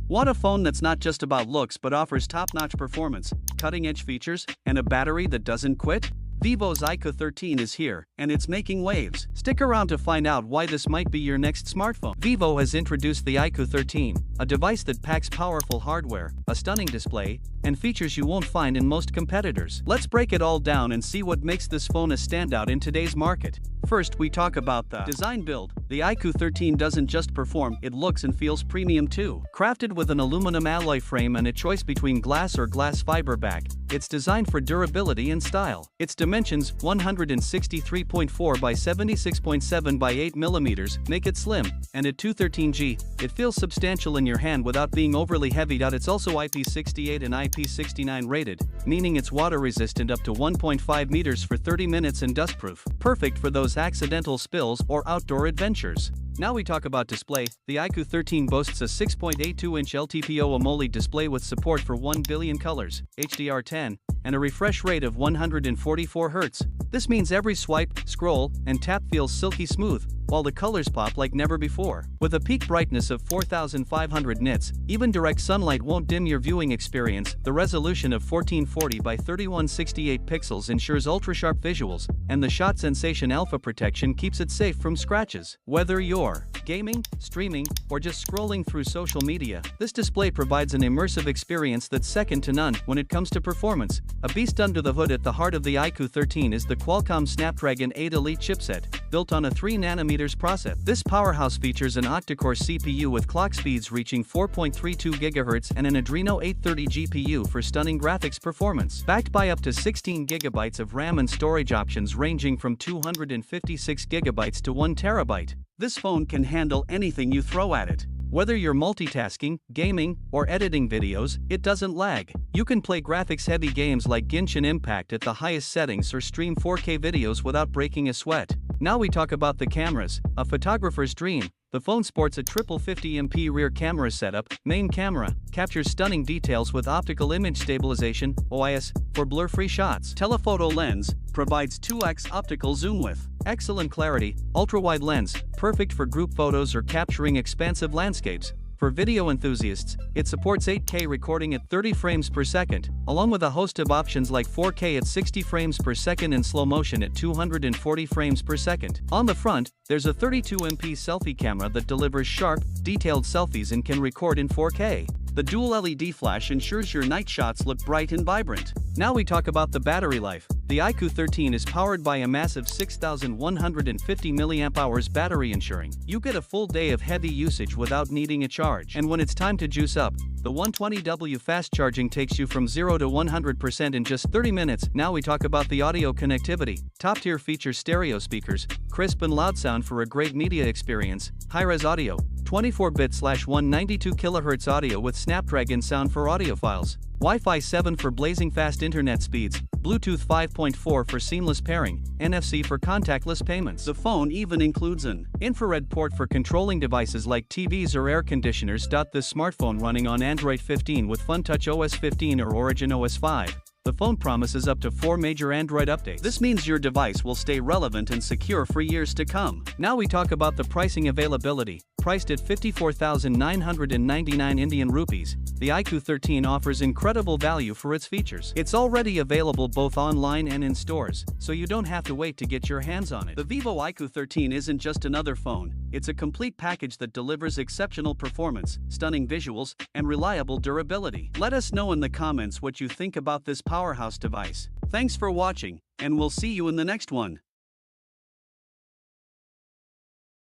Want a phone that's not just about looks but offers top-notch performance, cutting-edge features, and a battery that doesn't quit? Vivo's IQOO 13 is here, and it's making waves. Stick around to find out why this might be your next smartphone. Vivo has introduced the IQOO 13, a device that packs powerful hardware, a stunning display, and features you won't find in most competitors. Let's break it all down and see what makes this phone a standout in today's market. First, we talk about the design build. The IQOO 13 doesn't just perform, it looks and feels premium too. Crafted with an aluminum alloy frame and a choice between glass or glass fiber back, it's designed for durability and style. Its dimensions, 163.4 by 76.7 by 8 mm, make it slim, and at 213G, it feels substantial in your hand without being overly heavy. It's also IP68 and IP69 rated, meaning it's water resistant up to 1.5 meters for 30 minutes and dustproof. Perfect for those accidental spills or outdoor adventures. Now we talk about display. The IQOO 13 boasts a 6.82-inch LTPO AMOLED display with support for 1 billion colors, HDR10, and a refresh rate of 144 Hz. This means every swipe, scroll, and tap feels silky smooth, while the colors pop like never before. With a peak brightness of 4500 nits, even direct sunlight won't dim your viewing experience. The resolution of 1440 by 3168 pixels ensures ultra-sharp visuals, and the Shot Sensation Alpha protection keeps it safe from scratches. Whether you're gaming, streaming, or just scrolling through social media, this display provides an immersive experience that's second to none. When it comes to performance, a beast under the hood. At the heart of the IQOO 13 is the Qualcomm Snapdragon 8 Elite chipset, built on a 3nm processor. This powerhouse features an octa-core CPU with clock speeds reaching 4.32 GHz and an Adreno 830 GPU for stunning graphics performance. Backed by up to 16 GB of RAM and storage options ranging from 256 GB to 1 TB. This phone can handle anything you throw at it. Whether you're multitasking, gaming, or editing videos, it doesn't lag. You can play graphics-heavy games like Genshin Impact at the highest settings or stream 4K videos without breaking a sweat. Now we talk about the cameras, a photographer's dream. The phone sports a triple 50MP rear camera setup. Main camera captures stunning details with optical image stabilization, OIS, for blur-free shots. Telephoto lens provides 2x optical zoom with excellent clarity. Ultra-wide lens, perfect for group photos or capturing expansive landscapes. For video enthusiasts, it supports 8K recording at 30 frames per second, along with a host of options like 4K at 60 frames per second and slow motion at 240 frames per second. On the front, there's a 32MP selfie camera that delivers sharp, detailed selfies and can record in 4K. The dual LED flash ensures your night shots look bright and vibrant. Now we talk about the battery life. The IQOO 13 is powered by a massive 6150 mAh battery, ensuring you get a full day of heavy usage without needing a charge. And when it's time to juice up, the 120W fast charging takes you from 0 to 100% in just 30 minutes. Now we talk about the audio connectivity. Top-tier features stereo speakers, crisp and loud sound for a great media experience, high-res audio, 24-bit/192 kHz audio with Snapdragon sound for audiophiles, Wi-Fi 7 for blazing fast internet speeds, Bluetooth 5.4 for seamless pairing, NFC for contactless payments. The phone even includes an infrared port for controlling devices like TVs or air conditioners. This smartphone running on Android 15 with FunTouch OS 15 or Origin OS 5. The phone promises up to 4 major Android updates. This means your device will stay relevant and secure for years to come. Now we talk about the pricing availability. Priced at 54,999 Indian rupees, the IQOO 13 offers incredible value for its features. It's already available both online and in stores, so you don't have to wait to get your hands on it. The Vivo IQOO 13 isn't just another phone, it's a complete package that delivers exceptional performance, stunning visuals, and reliable durability. Let us know in the comments what you think about this powerhouse device. Thanks for watching, and we'll see you in the next one.